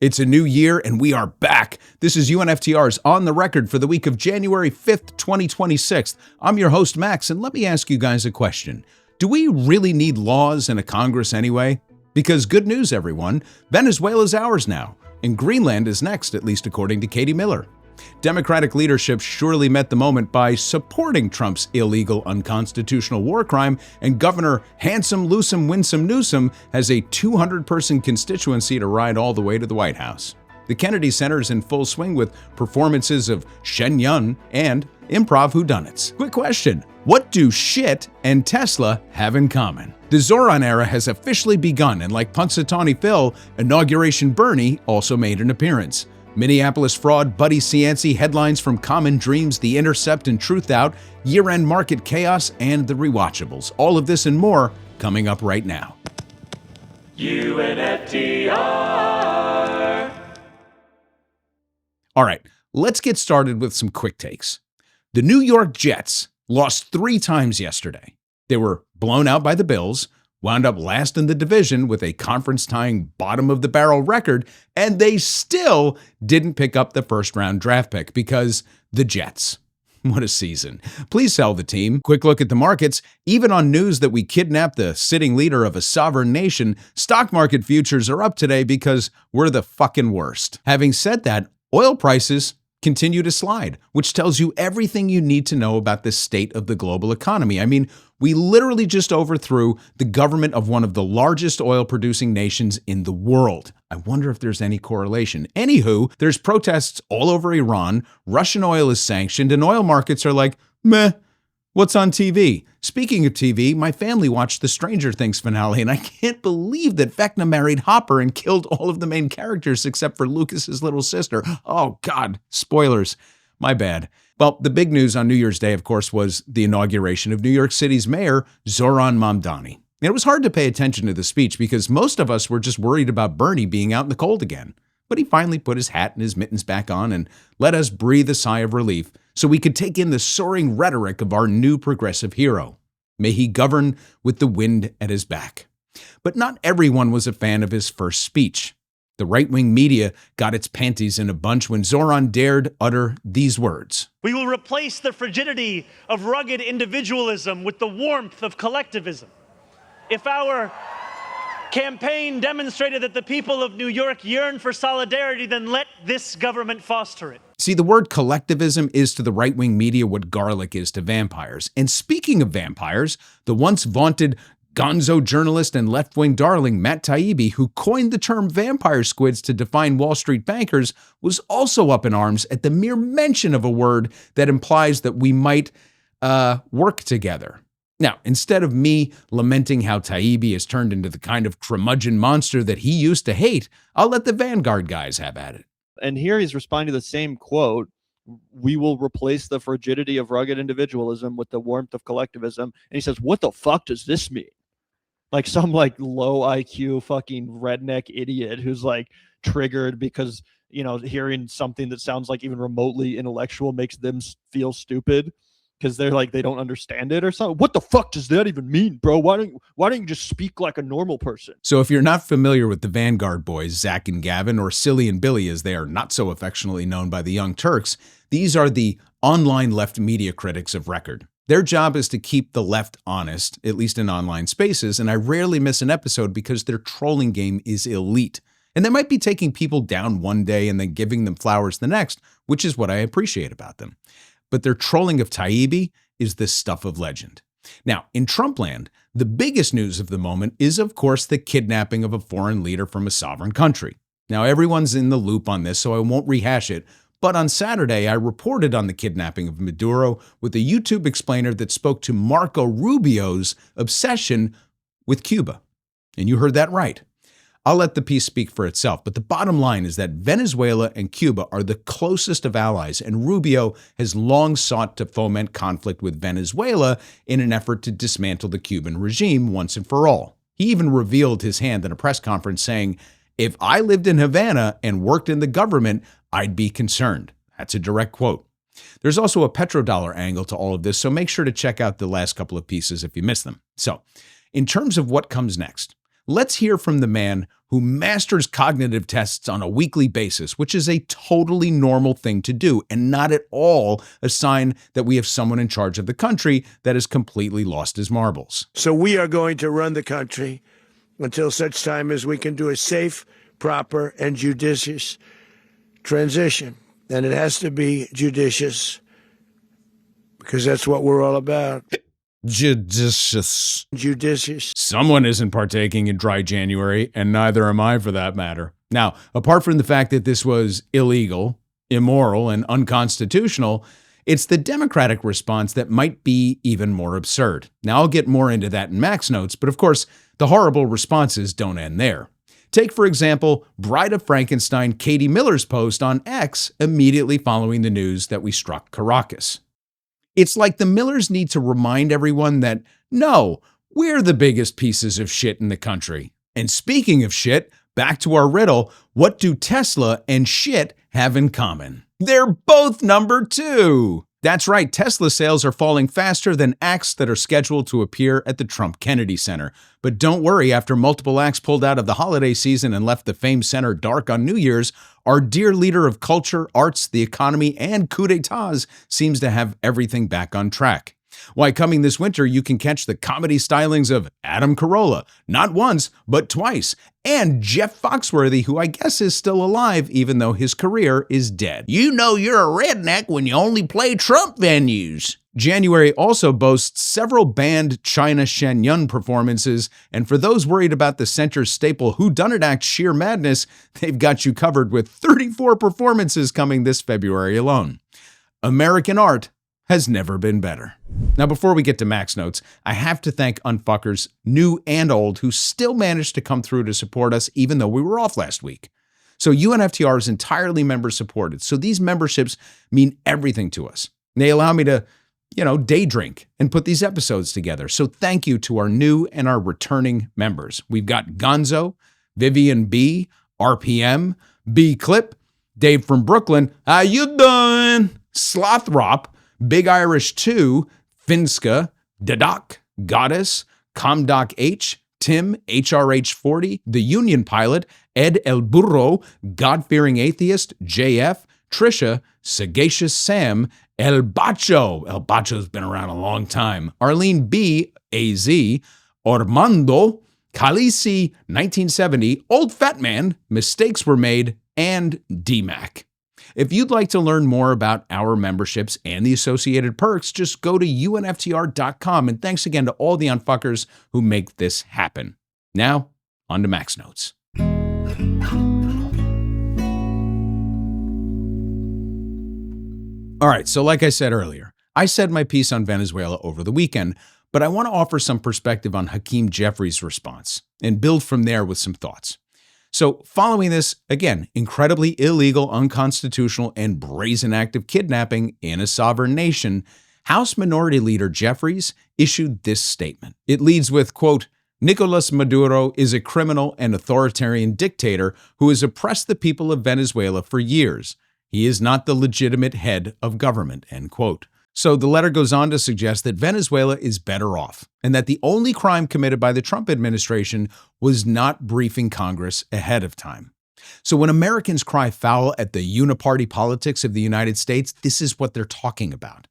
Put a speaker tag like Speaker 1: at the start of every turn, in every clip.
Speaker 1: It's a new year and we are back. This is UNFTR's On the Record for the week of January 5th, 2026. I'm your host, Max, and let me ask you guys a question. Do we really need laws and a Congress anyway? Because good news, everyone, Venezuela's ours now, and Greenland is next, at least according to Katie Miller. Democratic leadership surely met the moment by supporting Trump's illegal, unconstitutional war crime, and Governor Handsome, Loosome, Winsome Newsom has a 200-person constituency to ride all the way to the White House. The Kennedy Center is in full swing with performances of Shen Yun and improv whodunits. Quick question, what do shit and Tesla have in common? The Zohran era has officially begun, and like Punxsutawney Phil, Inauguration Bernie also made an appearance. Minneapolis fraud Buddy Cianci, headlines from Common Dreams, The Intercept and Truthout, year-end market chaos, and the Rewatchables. All of this and more coming up right now.
Speaker 2: UNFTR.
Speaker 1: All right, let's get started with some quick takes. The New York Jets lost 3 times yesterday. They were blown out by the Bills, wound up last in the division with a conference-tying bottom-of-the-barrel record, and they still didn't pick up the first-round draft pick because the Jets. What a season. Please sell the team. Quick look at the markets. Even on news that we kidnapped the sitting leader of a sovereign nation, stock market futures are up today because we're the fucking worst. Having said that, oil prices continue to slide, which tells you everything you need to know about the state of the global economy. I mean, we literally just overthrew the government of one of the largest oil-producing nations in the world. I wonder if there's any correlation. Anywho, there's protests all over Iran, Russian oil is sanctioned, and oil markets are like, meh, what's on TV? Speaking of TV, my family watched the Stranger Things finale, and I can't believe that Vecna married Hopper and killed all of the main characters except for Lucas's little sister. Oh, God, spoilers. My bad. Well, the big news on New Year's Day, of course, was the inauguration of New York City's mayor, Zohran Mamdani. It was hard to pay attention to the speech because most of us were just worried about Bernie being out in the cold again. But he finally put his hat and his mittens back on and let us breathe a sigh of relief so we could take in the soaring rhetoric of our new progressive hero. May he govern with the wind at his back. But not everyone was a fan of his first speech. The right-wing media got its panties in a bunch when Zohran dared utter these words.
Speaker 3: We will replace the frigidity of rugged individualism with the warmth of collectivism. If our campaign demonstrated that the people of New York yearn for solidarity, then let this government foster it.
Speaker 1: See, the word collectivism is to the right-wing media what garlic is to vampires. And speaking of vampires, the once vaunted gonzo journalist and left-wing darling Matt Taibbi, who coined the term vampire squids to define Wall Street bankers, was also up in arms at the mere mention of a word that implies that we might work together. Now, instead of me lamenting how Taibbi has turned into the kind of curmudgeon monster that he used to hate, I'll let the Vanguard guys have at it.
Speaker 4: And here he's responding to the same quote, we will replace the frigidity of rugged individualism with the warmth of collectivism. And he says, what the fuck does this mean? Like some like low IQ fucking redneck idiot who's like triggered because, you know, hearing something that sounds like even remotely intellectual makes them feel stupid because they're like, they don't understand it or something. What the fuck does that even mean, bro? Why don't you just speak like a normal person?
Speaker 1: So if you're not familiar with the Vanguard Boys, Zach and Gavin, or Silly and Billy as they are not so affectionately known by the Young Turks, these are the online left media critics of record. Their job is to keep the left honest, at least in online spaces, and I rarely miss an episode because their trolling game is elite. And they might be taking people down one day and then giving them flowers the next, which is what I appreciate about them. But their trolling of Taibbi is the stuff of legend. Now, in Trumpland, the biggest news of the moment is, of course, the kidnapping of a foreign leader from a sovereign country. Now, everyone's in the loop on this, so I won't rehash it. But on Saturday, I reported on the kidnapping of Maduro with a YouTube explainer that spoke to Marco Rubio's obsession with Cuba. And you heard that right. I'll let the piece speak for itself, but the bottom line is that Venezuela and Cuba are the closest of allies, and Rubio has long sought to foment conflict with Venezuela in an effort to dismantle the Cuban regime once and for all. He even revealed his hand in a press conference saying, "If I lived in Havana and worked in the government, I'd be concerned." That's a direct quote. There's also a petrodollar angle to all of this, so make sure to check out the last couple of pieces if you missed them. So, in terms of what comes next, let's hear from the man who masters cognitive tests on a weekly basis, which is a totally normal thing to do and not at all a sign that we have someone in charge of the country that has completely lost his marbles.
Speaker 2: So we are going to run the country until such time as we can do a safe, proper, and judicious transition. And it has to be judicious because that's what we're all about.
Speaker 1: Judicious.
Speaker 2: Judicious.
Speaker 1: Someone isn't partaking in dry January, and neither am I for that matter. Now, apart from the fact that this was illegal, immoral, and unconstitutional, it's the Democratic response that might be even more absurd. Now, I'll get more into that in Max Notes, but of course, the horrible responses don't end there. Take, for example, Bride of Frankenstein Katie Miller's post on X immediately following the news that we struck Caracas. It's like the Millers need to remind everyone that, no, we're the biggest pieces of shit in the country. And speaking of shit, back to our riddle, what do Tesla and shit have in common? They're both number 2. That's right, Tesla sales are falling faster than acts that are scheduled to appear at the Trump Kennedy Center. But don't worry, after multiple acts pulled out of the holiday season and left the famed center dark on New Year's, our dear leader of culture, arts, the economy, and coup d'etats seems to have everything back on track. Why, coming this winter, you can catch the comedy stylings of Adam Carolla, not once, but twice, and Jeff Foxworthy, who I guess is still alive, even though his career is dead. You know you're a redneck when you only play Trump venues. January also boasts several banned China Shen Yun performances, and for those worried about the center's staple whodunit act sheer madness, they've got you covered with 34 performances coming this February alone. American art has never been better. Now, before we get to Max Notes, I have to thank Unfuckers, new and old, who still managed to come through to support us even though we were off last week. So UNFTR is entirely member-supported, so these memberships mean everything to us. They allow me to, day drink and put these episodes together. So thank you to our new and our returning members. We've got Gonzo, Vivian B, RPM, B Clip, Dave from Brooklyn, how you doing? Slothrop, Big Irish 2, Finska, Dadak, Goddess, Comdoc H, Tim, HRH40, The Union Pilot, Ed El Burro, God-Fearing Atheist, JF, Trisha, Sagacious Sam, El Bacho. El Bacho's been around a long time. Arlene B, AZ, Ormando, Khaleesi, 1970, Old Fat Man, Mistakes Were Made, and DMAC. If you'd like to learn more about our memberships and the associated perks, just go to unftr.com. And thanks again to all the unfuckers who make this happen. Now, on to Max Notes. All right, so like I said earlier, I said my piece on Venezuela over the weekend, but I want to offer some perspective on Hakeem Jeffries' response and build from there with some thoughts. So following this, again, incredibly illegal, unconstitutional, and brazen act of kidnapping in a sovereign nation, House Minority Leader Jeffries issued this statement. It leads with, quote, Nicolas Maduro is a criminal and authoritarian dictator who has oppressed the people of Venezuela for years. He is not the legitimate head of government, end quote. So the letter goes on to suggest that Venezuela is better off, and that the only crime committed by the Trump administration was not briefing Congress ahead of time. So when Americans cry foul at the uniparty politics of the United States, this is what they're talking about.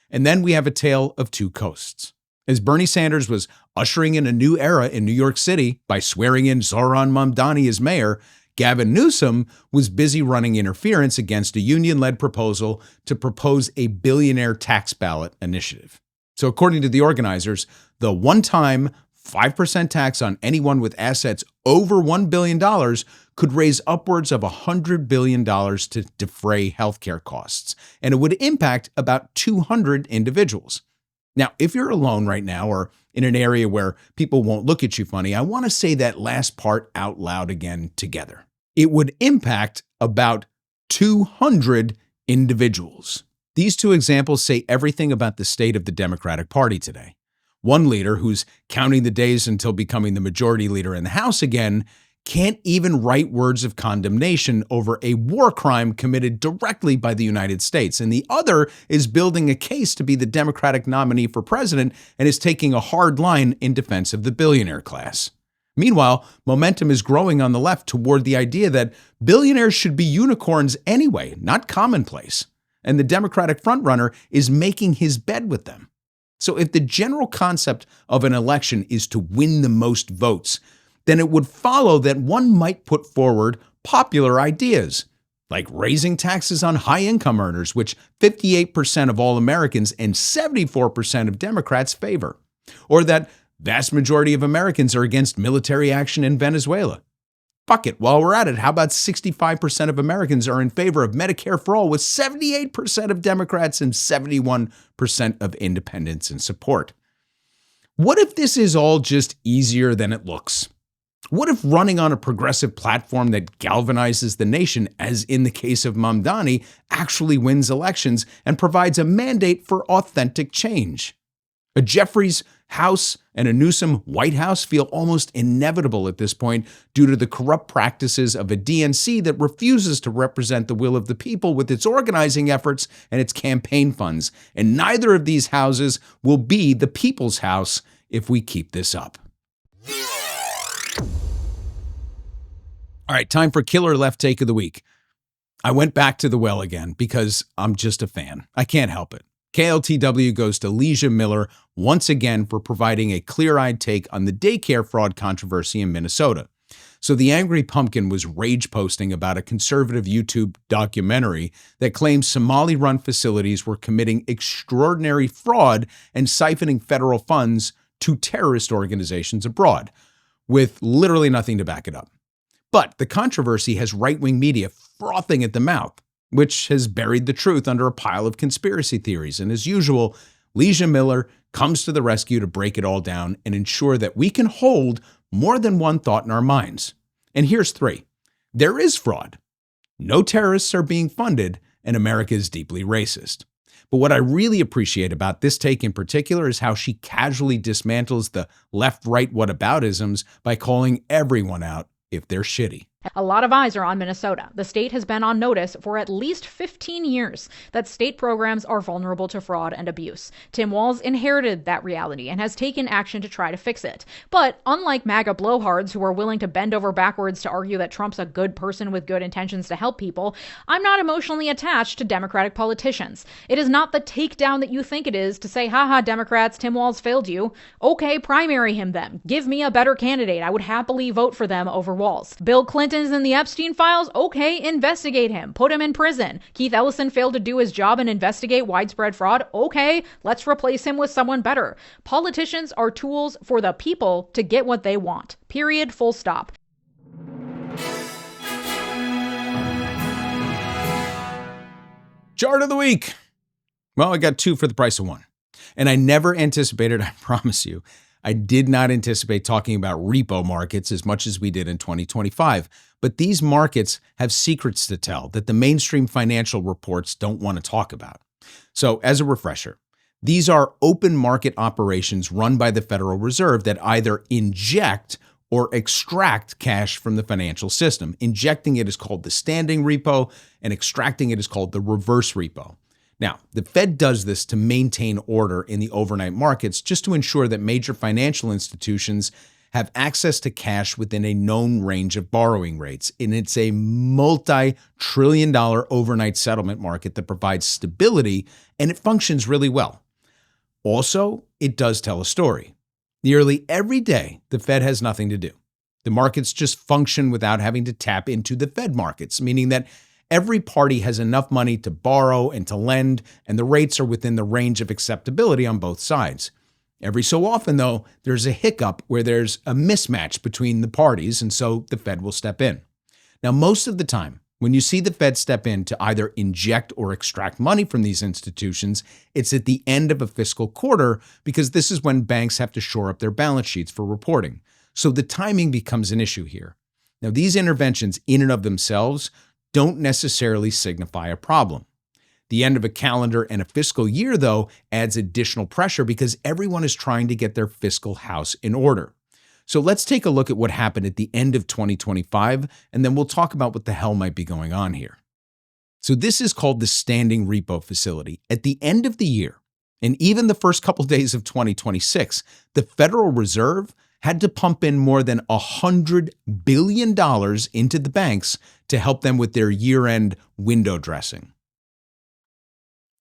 Speaker 1: And then we have a tale of two coasts. As Bernie Sanders was ushering in a new era in New York City by swearing in Zohran Mamdani as mayor, Gavin Newsom was busy running interference against a union-led proposal to propose a billionaire tax ballot initiative. So according to the organizers, the one-time 5% tax on anyone with assets over $1 billion could raise upwards of $100 billion to defray healthcare costs, and it would impact about 200 individuals. Now, if you're alone right now or in an area where people won't look at you funny, I want to say that last part out loud again together. It would impact about 200 individuals. These two examples say everything about the state of the Democratic Party today. One leader, who's counting the days until becoming the majority leader in the House again, can't even write words of condemnation over a war crime committed directly by the United States. And the other is building a case to be the Democratic nominee for president and is taking a hard line in defense of the billionaire class. Meanwhile, momentum is growing on the left toward the idea that billionaires should be unicorns anyway, not commonplace. And the Democratic frontrunner is making his bed with them. So if the general concept of an election is to win the most votes, then it would follow that one might put forward popular ideas, like raising taxes on high-income earners, which 58% of all Americans and 74% of Democrats favor, or that vast majority of Americans are against military action in Venezuela. Fuck it, while we're at it, how about 65% of Americans are in favor of Medicare for all, with 78% of Democrats and 71% of independents in support? What if this is all just easier than it looks? What if running on a progressive platform that galvanizes the nation, as in the case of Mamdani, actually wins elections and provides a mandate for authentic change? A Jeffries House and a Newsom White House feel almost inevitable at this point due to the corrupt practices of a DNC that refuses to represent the will of the people with its organizing efforts and its campaign funds. And neither of these houses will be the people's house if we keep this up. All right, time for Killer Left Take of the Week. I went back to the well again because I'm just a fan. I can't help it. KLTW goes to Leeja Miller once again for providing a clear-eyed take on the daycare fraud controversy in Minnesota. So the Angry Pumpkin was rage posting about a conservative YouTube documentary that claims Somali-run facilities were committing extraordinary fraud and siphoning federal funds to terrorist organizations abroad, with literally nothing to back it up. But the controversy has right-wing media frothing at the mouth, which has buried the truth under a pile of conspiracy theories. And as usual, Leeja Miller comes to the rescue to break it all down and ensure that we can hold more than one thought in our minds. And here's 3. There is fraud. No terrorists are being funded, and America is deeply racist. But what I really appreciate about this take in particular is how she casually dismantles the left-right whataboutisms by calling everyone out if they're shitty.
Speaker 5: A lot of eyes are on Minnesota. The state has been on notice for at least 15 years that state programs are vulnerable to fraud and abuse. Tim Walz inherited that reality and has taken action to try to fix it. But unlike MAGA blowhards who are willing to bend over backwards to argue that Trump's a good person with good intentions to help people, I'm not emotionally attached to Democratic politicians. It is not the takedown that you think it is to say, haha, Democrats, Tim Walz failed you. Okay, primary him then. Give me a better candidate. I would happily vote for them over Walz. Bill Clinton is in the Epstein files? Okay, investigate him. Put him in prison. Keith Ellison failed to do his job and investigate widespread fraud? Okay, let's replace him with someone better. Politicians are tools for the people to get what they want. Period. Full stop.
Speaker 1: Chart of the week. Well, I got 2 for the price of 1. And I never anticipated, I promise you, I did not anticipate talking about repo markets as much as we did in 2025. But these markets have secrets to tell that the mainstream financial reports don't want to talk about. So as a refresher, these are open market operations run by the Federal Reserve that either inject or extract cash from the financial system. Injecting it is called the standing repo, and extracting it is called the reverse repo. Now, the Fed does this to maintain order in the overnight markets, just to ensure that major financial institutions have access to cash within a known range of borrowing rates. And it's a multi-trillion-dollar overnight settlement market that provides stability, and it functions really well. Also, it does tell a story. Nearly every day, the Fed has nothing to do. The markets just function without having to tap into the Fed markets, meaning that every party has enough money to borrow and to lend, and the rates are within the range of acceptability on both sides. Every so often, though, there's a hiccup where there's a mismatch between the parties, and so the Fed will step in. Now, most of the time, when you see the Fed step in to either inject or extract money from these institutions, it's at the end of a fiscal quarter, because this is when banks have to shore up their balance sheets for reporting. So the timing becomes an issue here. Now, these interventions in and of themselves don't necessarily signify a problem. The end of a calendar and a fiscal year, though, adds additional pressure because everyone is trying to get their fiscal house in order. So let's take a look at what happened at the end of 2025, and then we'll talk about what the hell might be going on here. So this is called the standing repo facility. At the end of the year, and even the first couple days of 2026, the Federal Reserve had to pump in more than $100 billion into the banks to help them with their year-end window dressing.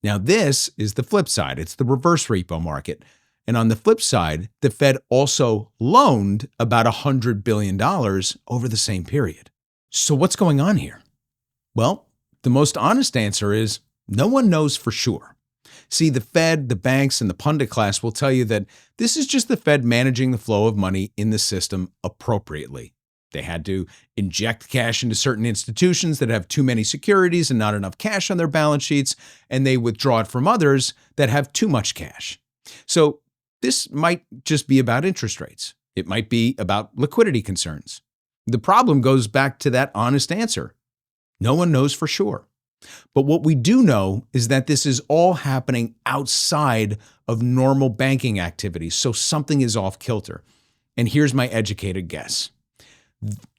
Speaker 1: Now, this is the flip side. It's the reverse repo market. And on the flip side, the Fed also loaned about $100 billion over the same period. So what's going on here? Well, the most honest answer is no one knows for sure. See, the Fed, the banks, and the pundit class will tell you that this is just the Fed managing the flow of money in the system appropriately. They had to inject cash into certain institutions that have too many securities and not enough cash on their balance sheets, and they withdraw it from others that have too much cash. So this might just be about interest rates. It might be about liquidity concerns. The problem goes back to that honest answer. No one knows for sure. But what we do know is that this is all happening outside of normal banking activities, so something is off kilter. And here's my educated guess.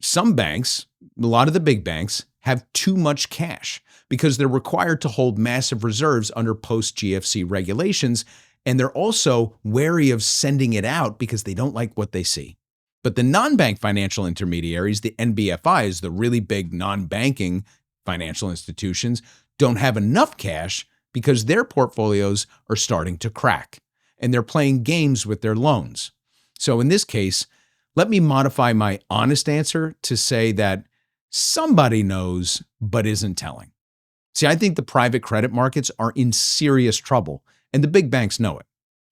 Speaker 1: Some banks, a lot of the big banks, have too much cash because they're required to hold massive reserves under post-GFC regulations, and they're also wary of sending it out because they don't like what they see. But the non-bank financial intermediaries, the NBFIs, the really big non-banking financial institutions, don't have enough cash because their portfolios are starting to crack, and they're playing games with their loans. So in this case, let me modify my honest answer to say that somebody knows but isn't telling. See, I think the private credit markets are in serious trouble, and the big banks know it.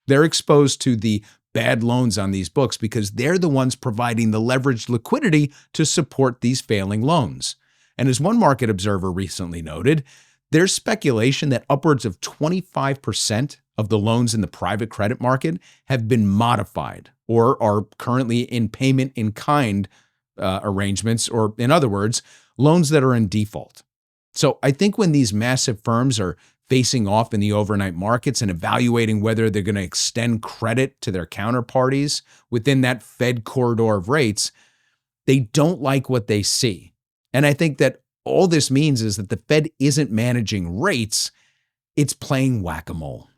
Speaker 1: They're exposed to the bad loans on these books because they're the ones providing the leveraged liquidity to support these failing loans. And as one market observer recently noted, there's speculation that upwards of 25% of the loans in the private credit market have been modified or are currently in payment in kind arrangements, or in other words, loans that are in default. So I think when these massive firms are facing off in the overnight markets and evaluating whether they're going to extend credit to their counterparties within that Fed corridor of rates, they don't like what they see. And I think that all this means is that the Fed isn't managing rates, it's playing whack-a-mole.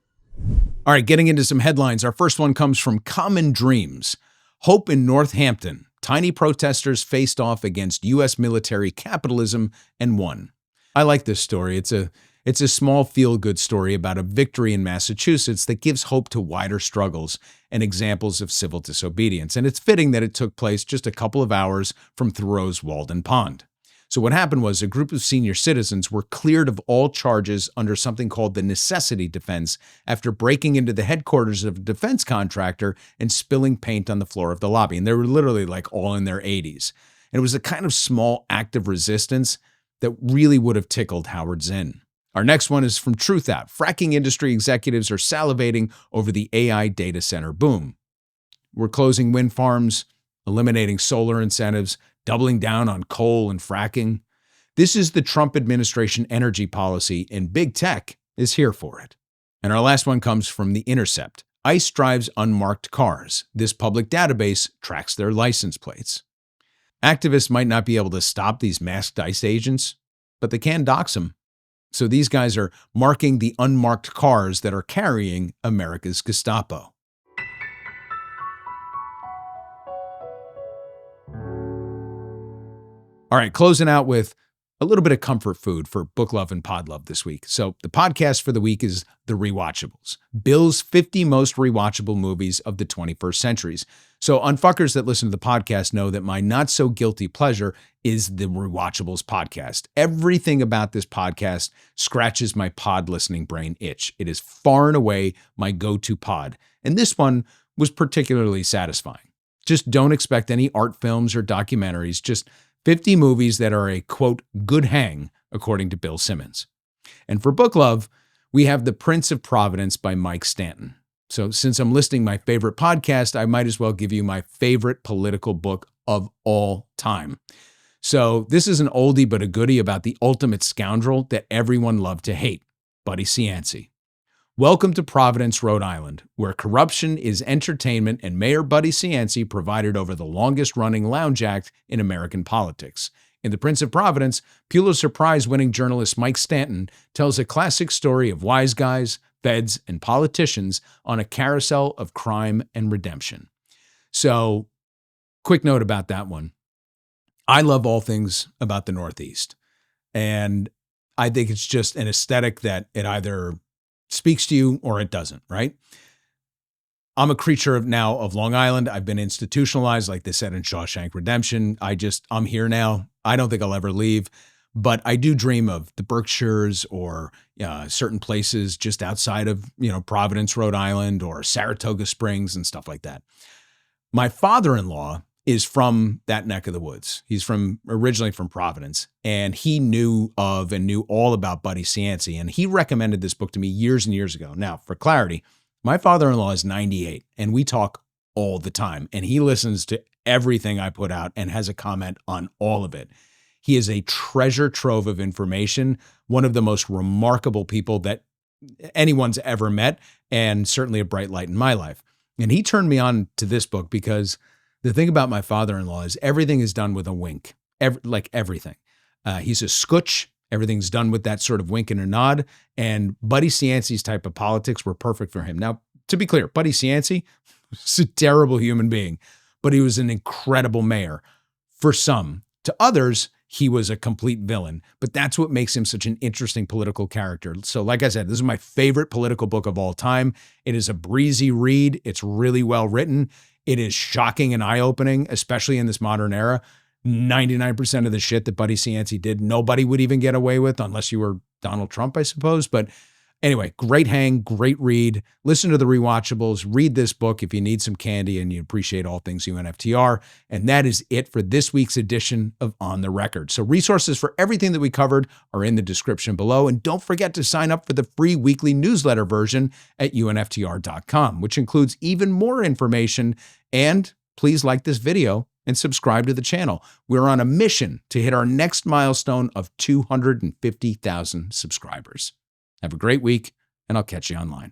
Speaker 1: All right, getting into some headlines. Our first one comes from Common Dreams. Hope in Northampton. Tiny protesters faced off against U.S. military capitalism and won. I like this story. It's a small feel-good story about a victory in Massachusetts that gives hope to wider struggles and examples of civil disobedience. And it's fitting that it took place just a couple of hours from Thoreau's Walden Pond. So what happened was a group of senior citizens were cleared of all charges under something called the necessity defense after breaking into the headquarters of a defense contractor and spilling paint on the floor of the lobby. And they were literally like all in their 80s. And it was a kind of small act of resistance that really would have tickled Howard Zinn. Our next one is from Truthout. Fracking industry executives are salivating over the AI data center boom. We're closing wind farms, eliminating solar incentives, doubling down on coal and fracking. This is the Trump administration energy policy, and big tech is here for it. And our last one comes from the Intercept. ICE drives unmarked cars. This public database tracks their license plates. Activists might not be able to stop these masked ICE agents, but they can dox them. So these guys are marking the unmarked cars that are carrying America's Gestapo. All right, closing out with a little bit of comfort food for book love and pod love this week. So the podcast for the week is The Rewatchables, Bill's 50 most rewatchable movies of the 21st centuries. So unfuckers that listen to the podcast know that my not so guilty pleasure is the Rewatchables podcast. Everything about this podcast scratches my pod listening brain itch. It is far and away my go-to pod. And this one was particularly satisfying. Just don't expect any art films or documentaries, just 50 movies that are a, quote, good hang, according to Bill Simmons. And for book love, we have The Prince of Providence by Mike Stanton. So since I'm listing my favorite podcast, I might as well give you my favorite political book of all time. So this is an oldie but a goodie about the ultimate scoundrel that everyone loved to hate, Buddy Cianci. Welcome to Providence, Rhode Island, where corruption is entertainment and Mayor Buddy Cianci provided over the longest-running lounge act in American politics. In The Prince of Providence, Pulitzer Prize-winning journalist Mike Stanton tells a classic story of wise guys, feds, and politicians on a carousel of crime and redemption. So quick note about that one. I love all things about the Northeast. And I think it's just an aesthetic that it either speaks to you or it doesn't, right? I'm a creature of Long Island. I've been institutionalized, like they said in Shawshank Redemption. I'm here now. I don't think I'll ever leave, but I do dream of the Berkshires or certain places just outside of, Providence, Rhode Island, or Saratoga Springs and stuff like that. My father-in-law is from that neck of the woods. He's originally from Providence, and he knew all about Buddy Cianci, and he recommended this book to me years and years ago. Now, for clarity, my father-in-law is 98, and we talk all the time, and he listens to everything I put out and has a comment on all of it. He is a treasure trove of information, one of the most remarkable people that anyone's ever met, and certainly a bright light in my life. And he turned me on to this book because the thing about my father-in-law is everything is done with a wink, everything. He's a scotch. Everything's done with that sort of wink and a nod. And Buddy Cianci's type of politics were perfect for him. Now, to be clear, Buddy Cianci was a terrible human being, but he was an incredible mayor for some. To others, he was a complete villain. But that's what makes him such an interesting political character. So like I said, this is my favorite political book of all time. It is a breezy read. It's really well written. It is shocking and eye-opening, especially in this modern era. 99% of the shit that Buddy Cianci did, nobody would even get away with unless you were Donald Trump, I suppose. But anyway, great hang, great read. Listen to the Rewatchables. Read this book if you need some candy and you appreciate all things UNFTR. And that is it for this week's edition of On the Record. So resources for everything that we covered are in the description below. And don't forget to sign up for the free weekly newsletter version at unftr.com, which includes even more information. And please like this video and subscribe to the channel. We're on a mission to hit our next milestone of 250,000 subscribers. Have a great week, and I'll catch you online.